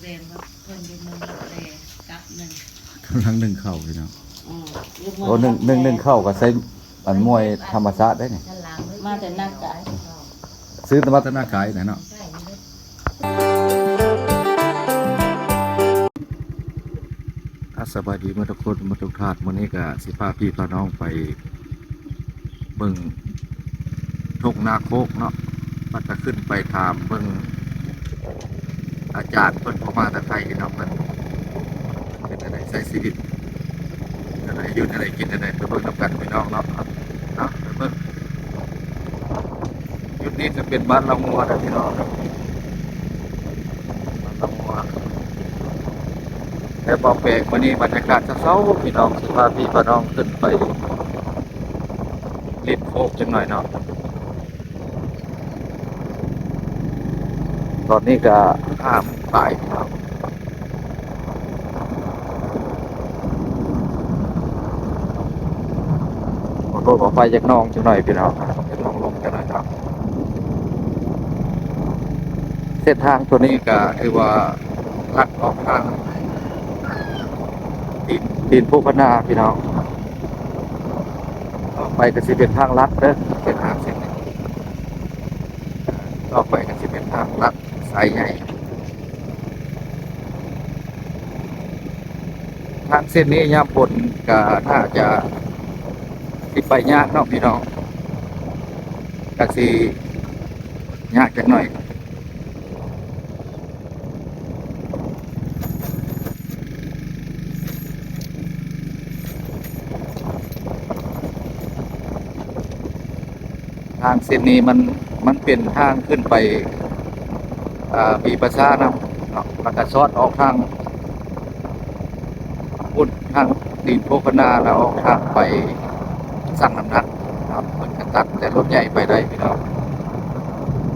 เรียนว่าคนอยู่เมืองรับแลกับหนึ่ง กำลังนึ่งข้าวพี่น้อง อยู่เมื โอ้นึ่งข้าวก็ใส่อันมวยธรรมชาติได้นี่ มาแต่นักกะ ซื้อตะวัฒนากายนะเนาะสบายดีทุกคนทุกท่านวันนี้ก็สิพาพี่พาน้องไปเบิ่งทุ่งนาโคกเนาะมันจะขึ้นไปถามเบิ่งอาจารย์เพิ่นเข้ามาแต่ไทยเนาะมันเป็นอะไรใช้ชีวิตอะไรอยู่อะไรกินอะไรไปเบิ่งน้ำกันพี่น้องเนาะไปเบิ่งจุดนี้จะเป็นบ้านละงัวนะพี่น้องครับบ้านละงัวแต่บอกแปลกวันนี้บรรยากาศเศร้าๆพี่น้องสิพาพี่พาน้องขึ้นไปลิ้นโคกจังหน่อยเนาะตอนนี้ก็ห้ามตายพี่น้องขอโทษขอไฟจากน้องจังหน่อยพี่น้องจากน้องลงจังหน่อยครับเส้นทางตัวนี้ก็คือว่าลัดออกทางดินภูพนาพี่น้องต่อไปก็สิเป็นทางลัดเด้อเส้นทางเส้นนี้ต่อไปก็สิเป็นทางลัดสายใหญ่ทางเส้นนี้ยามฝนก็น่าจะสิไปยากเนาะพี่น้องก็สิยากจังหน่อยทางเส้นนี้มันเป็นทางขึ้นไปมีประชานะเนาะแล้วก็ซอดออกทางพุ่นทางดินโพคนาแล้วออกทางไปสั่งน้ำหนักครับมันกระตัดแต่รถใหญ่ไปได้พี่น้อง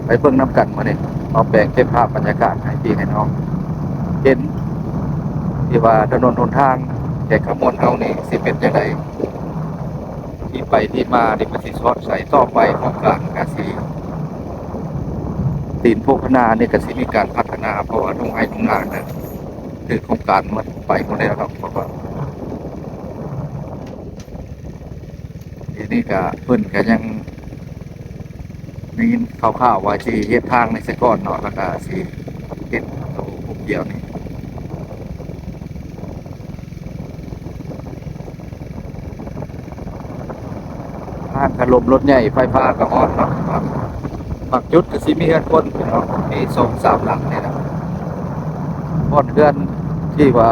ไปเบิ่งน้ำกันมาเนี่ยเอาแปลงเก็บภาพบรรยากาศให้พี่ให้น้องเห็นที่ว่าถนนหนทางแก่ขมวลเฮานี่สิเป็นจังไดที่ไปที่มาดิมันสิซอดใส่ต่อไปของการกสิตีนโพคนาเนี่ยก็สิมีการพัฒนาเพราะว่าตรงไอ้ตรงนาเนี่ยคือโครงการมันไปหมดแล้วครับเพราะว่าทีนี้ก็เพิ่นก็ยังนี่ข่าวๆว่าสิเฮ็ดทางในสก่อนเนาะแล้วก็สิเฮ็ดตัวพวกเดียวนี่ทางถล่มรถใหญ่ไฟฟ้าก็ฮอดเนาะครับบางจุดก็สิมีเฮือนคนพี่น้องมี2-3หลังนี่นะฮอดเฮือนที่ว่า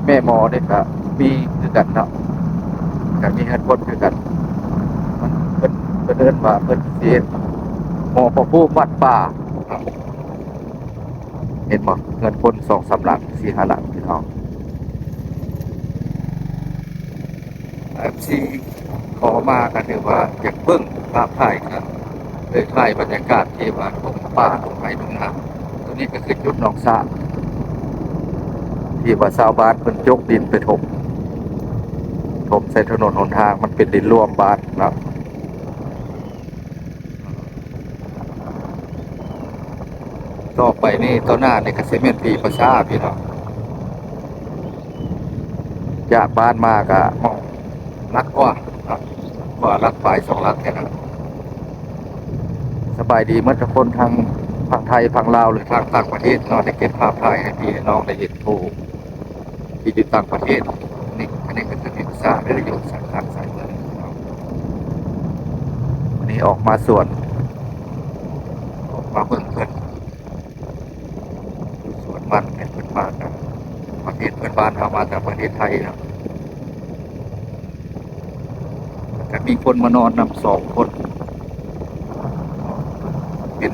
แม่หมอนี่ก็มีคือกันเนาะก็มีเฮือนคนคือกันมันเพิ่นเอิ้นว่าเพิ่นสิเฮ็ดหมอพระภูมิวัดป่าเห็นบ่เงินคน2-3หลัง4-5หลังพี่น้องที่ขอมาก็ถือว่าอยากเบิ่งภาพถ่ายครับเลยถ่ายบรรยากาศที่ว่าตรงป่าตรงไร่ตรงนาตัวนี้ก็คือจุดหนองสระที่ว่าชาวบ้านเพิ่นยกดินไปถมใส่ถนนหนทางมันเป็นดินร่วมบ้านครับต่อไปนี่ต่อหน้าในเกษตรเมนปีประชาพี่น้องจากบ้านมาก็มองลักกว่าลักฝ่าย2ลักแค่นั้นสบายดีเมื่อทุกคนทางฝั่งไทยฝั่งลาวหรือทางต่างประเทศเนาะได้เก็บภาพถ่ายให้พี่น้องได้เห็นผู้ที่อยู่ต่างประเทศนี่อันนี้ก็คือมีประชาได้ประโยชน์สำคัญสายเมืองวันนี้ออกมาส่วนออกมาเบิ่งเพิ่นสวนมันเป็นเพื่อนบ้านนะประเทศเพื่อนบ้านเข้ามาจากประเทศไทยนะแต่มีคนมานอนนำ2 คนเป็น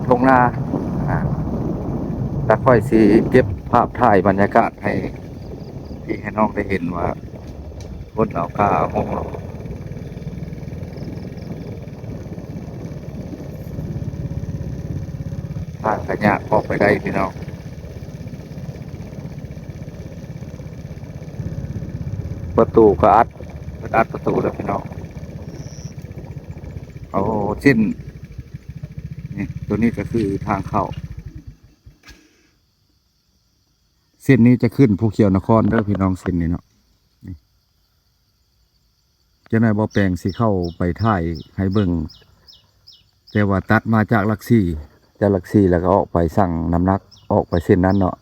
ทุ่งนาแล้วค่อยสิเก็บภาพถ่ายบรรยากาศให้พี่ให้น้องได้เห็นว่าคนเอากาห้องทางกระยากออกไปได้พี่น้องประตูก็อัดประตูแล้วพี่น้องเอาชิ้นนี่ตัวนี้ก็คือทางเข้า เส้นนี้จะขึ้นภูเขียวนครเด้อพี่น้องเส้นนี้เนาะนี่เจ้านายบ่อแปลงสิเข้าไปถ่ายให้เบิ่งแต่ว่าตัดมาจากหลักสี่แล้วก็ออกไปสั่งน้ำหนักออกไปเส้นนั้นเนาะ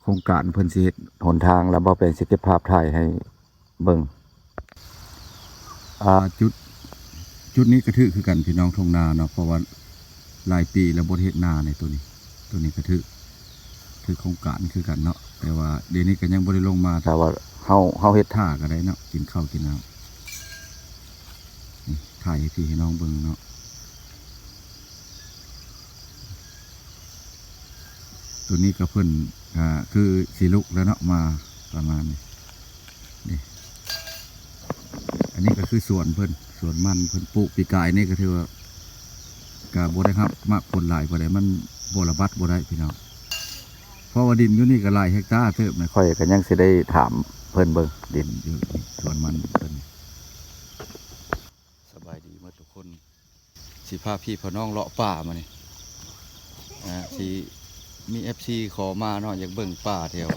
โครงการเพิ่นสิเฮ็ดหนทางแล้วบ่อแปลงสิเก็บภาพถ่ายให้เบิ่งจุดนี้กระทึกคือกันพี่น้องทงนาเนาะเพราะว่าหลายปีแล้วบ่ได้เฮ็ดนาในตัวนี้กระทึกคือโครงการคือกันเนาะแต่ว่าเดี๋ยวนี้ก็ยังบ่ได้ลงมาแต่ว่าเฮาเฮ็ดท่าก็ได้เนาะกินข้าวกินน้ำนี่ถ่ายให้พี่ให้น้องเบิ่งเนาะตัวนี้ก็เพิ่นคือสีลุกแล้วเนาะมาประมาณนี้นี่อันนี้ก็คือสวนมันเพิ่นปลูกปีกายนี่ก็ถือว่าก็บ่ได้ครับมากผลหลายบ่ได้มันบ่ระบาดบ่ได้พี่น้องเพราะว่าดินอยู่นี่ก็หลายเฮกตาร์เติบไม่ค่อยก็ยังสิได้ถามเพิ่นเบิ่งดินอยู่สวนมันเพิ่นสบายดีหมดทุกคนสิพาพี่พ่อน้องเลาะป่ามานี่สิมี FC ขอมาเนาะอยากเบิ่งป่าแถว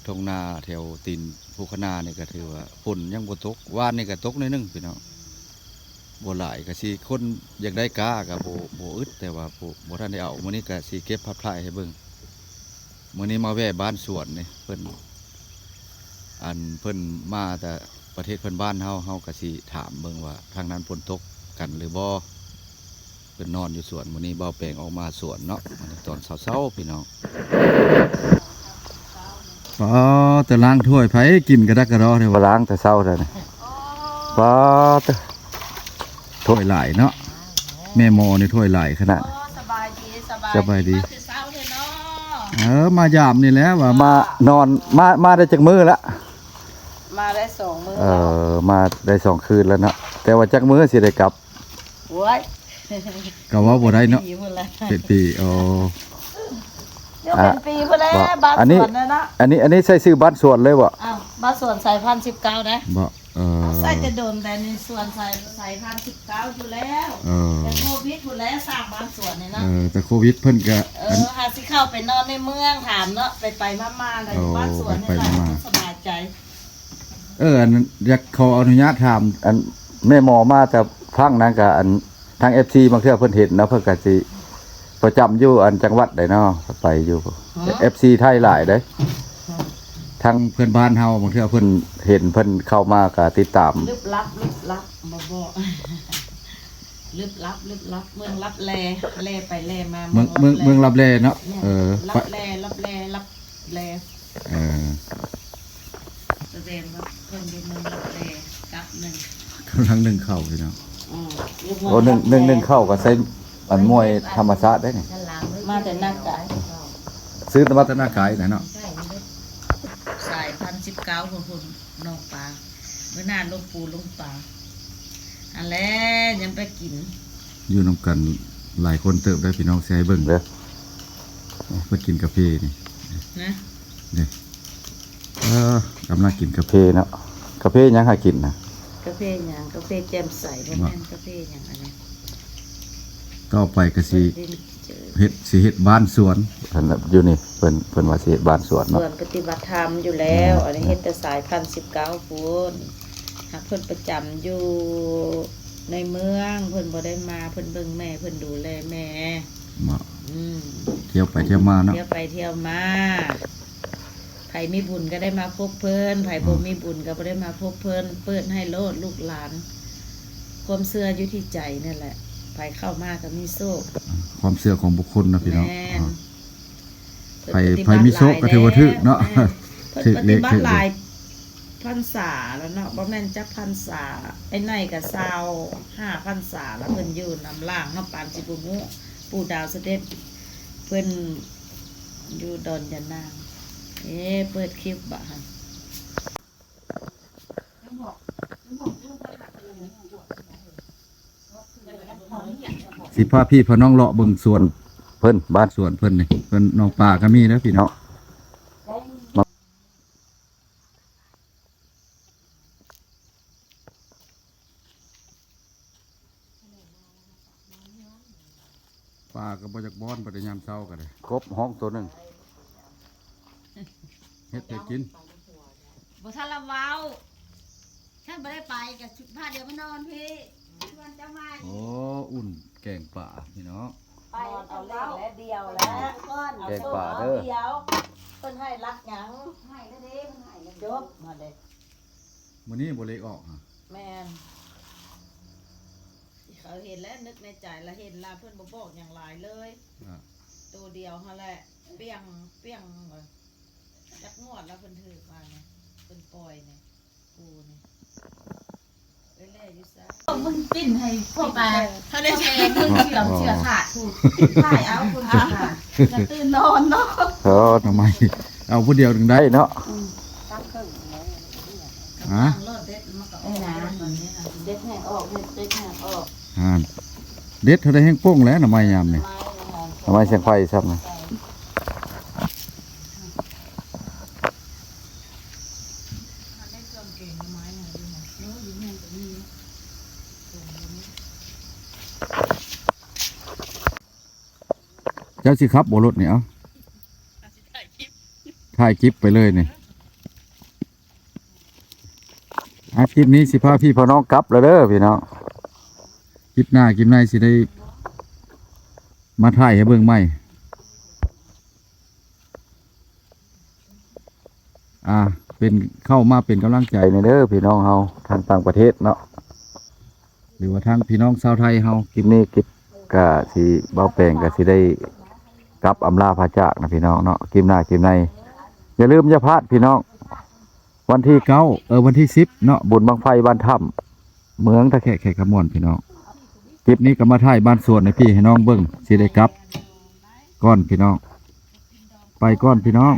ทงนาแถวตีนภูคนานี่ก็ถือว่าฝนยังบ่ตกวานนี่ก็ตกหน่อยนึงพี่น้องบ่หลายก็สิคนอยากได้กาก็บ่อึดแต่ว่าบ่ทันได้เอามื้อนี้ก็สิเก็บภาพถ่ายให้เบิ่งมื้อนี้มาแวะบ้านสวนนี่เพิ่นมาแต่ประเทศเพิ่นบ้านเฮาก็สิถามเบิ่งว่าทางนั้นฝนตกกันหรือบ่เพิ่นนอนอยู่สวนมื้อนี้บ่าวแปลงออกมาสวนเนาะตอนเช้าๆพี่น้องป้าแต่ล้างถ้วยไผกินกระดักกระดอเนี่ยว่าล้างแต่เช้าเท่านั้นป้าถ้วยหลายเนาะแม่หมอนี่ถ้วยหลายขนาดสบายดีคือเช้าเลยเนาะมายามนี่แหล้วว่ามานอนมาได้จักมื้อละมาได้2 มื้อมาได้2 คืนแล้วเนาะแต่ว่าจักมื้อสิได้กลับโอ้ยก็ว่าบ่ได้เนาะเป็นปีเป็นปีพุ่นแล้วบ้านสวนนะอันนี้ใส่ซื้อบ้านสวนเลยบ่อ้าวบ้านสวนสายพันธุ์19นะบ่ใส่จะโดนแต่ในสวนสายพันธุ์19อยู่แล้วแต่โควิดพุ่นแล้วสร้างบ้านสวนนี่เนาะแต่โควิดเพิ่นก็หาสิเข้าไปนอนในเมืองถามเนาะไปมาๆเลยบ้านสวนนี่แหละสบายใจอันอยากขออนุญาตถามอันแม่หมอมาแต่พังนั้นก็อันทาง FC บางเทื่อเพิ่นเห็นเนาะเพิ่นก็สิประจำอยู่อันจังหวัดใดเนาะไปอยู่ FC ไทยหลายเด้ทางเพื่อนบ้านเฮาบางเทื่อเพิ่นเห็นเพิ่นเข้ามาก็ติดตามลึกลับบ่ลึกลับเมืองลับแลไปแลมาเมืองลับแลเนาะลับแลแสดงว่าเพิ่นอยู่เมืองลับแลกับ1กำลังนึ่งข้าวพี่น้องโอ้นึ่งข้าวก็ใส่อันมวยธรรมชาติได้นี่มาแต่หน้ากายซื้อมาแต่หน้ากายเนาะสายพันธุ์19คนน้องปลาเมื่อหน้าลงปูลงปลาอันแรกยังไปกินอยู่นำกันหลายคนเติบได้พี่น้องแซ่เบิ่งเด้อไปกินกาแฟนี่นะนี่กำลังกินกาแฟเนาะกาแฟยังหากินนะกาแฟยังกาแฟแจ่มใสบ่แม่นกาแฟยังอันนี้ต่อไปก็สิเฮ็ดบ้านสวนเพิ่นอยู่นี่เพิ่นว่าสิเฮ็ดบ้านสวนเนาะสวนปฏิบัติธรรมอยู่แล้วอันนี้เฮ็ดแต่สายพันธุ์19พุ่นหากเพิ่นประจำอยู่ในเมืองเพิ่นบ่ได้มาเพิ่นเบิ่งแม่เพิ่นดูแลแม่เที่ยวไปเที่ยวมาเนาะเที่ยวไปเที่ยวมาไผมีบุญก็ได้มาพบเพิ่นไผบ่มีบุญก็บ่ได้มาพบเพิ่นเปิดให้โลดลูกหลานความเชื่ออยู่ที่ใจนั่นแหละไผเข้ามาก็มีโชคความเชื่อของบุคคลนะพี่น้องไผมีโชคก็ถือว่าถึกเนาะถึกเล็กถึกหลายพรรษาแล้วเนาะบ่แม่นจักพรรษาไอ้ในก็25พรรษาแล้วเพิ่นอยู่นำล่างเฮาปานสิบ่ฮู้ปู่ดาวเสด็จเพิ่นอยู่ดอนยะนางเปิดคลิปบ่หั่นสิพาพี่พ่อน้องเลาะเบิ่งสวนเพิ่นบ้านสวนเพิ่นนี่เพิ่นน้องป่าก็มีนะพี่น้องป่าก็บ่จักบ้อนบ่ได้ยามเช้าก็ได้ครบห้องตัวนึง เฮ็ดให้กิน บ่ทันละเว้าท่านบ่ได้ไปกับชุดผ้าเดียวมานอนพี่ชวนเจ้ามา โอ้อุ่นแกงป่าพี่น้อง ไปเอาเล่นและเดียวแล้วก้อน แกงป่าเด้อ เดียวเพิ่นให้รักหยังให้แล้วเด้เพิ่นให้แล้วจบมาเลย มื้อนี้บ่เล็กออกฮะ แม่นเขาเห็นแล้วนึกในใจแล้วเห็นแล้วเพิ่นบ่บอกหยังหลายเลย อ่ะ ตัวเดียวหั่นแหละเปี้ยงจักงวดแล้วเพิ่นถือมาเนี่ยเพิ่นปล่อยเนี่ยกูเนี่ยเอ้ยแล่อยู่ซะ มึงปิ้นให้พวกมาถ้าได้แชร์มึงเชื่อขาดถูกถ่ายเอาคุณค่ะจะตื่นนอนเนาะ ทำไมเอาผู้เดียวถึงได้เนาะ ตั้งครึ่งแล้ว ฮะ รถเด็ดมันก็ออกตอนนี้ค่ะเด็ดแห้งออกเด็ดแห้งออก อ่านเด็ดเท่าได้แห้งโป้งแล้วทำไมยามนี่ทำไมเสียงไฟซับนะ ได้เครื่องเก่งไม้หน่อยด้วยนะเนื้ออยู่แห้งตัวนี้ เจ้าสิครับบ่รถนี่เอาถ่ายคลิปไปเลยนี่คลิปนี้สิพาพี่พ่อน้องกลับแล้วเด้อพี่น้องคลิปหน้าคลิปในสิได้มาถ่ายให้เบิ่งใหม่เป็นเข้ามาเป็นกำลังใจในเด้อพี่น้องเฮาทางต่างประเทศเนาะหรือว่าทางพี่น้องชาวไทยเฮาคลิปนี้คลิปก็สิเบาแปลงก็สิได้กลับอำลาพระจากนะพี่น้องเนาะคลิปหน้าคลิปในอย่าลืมอย่าพลาดพี่น้องวันที่วันที่10เนาะบุญบังไฟบ้านถ้ำเมืองตะแคะแขกขมวนพี่น้องคลิปนี้ก็มาถ่ายบ้านสวนให้พี่ให้น้องเบิ่งสิได้กลับก้อนพี่น้องไปก้อนพี่น้อง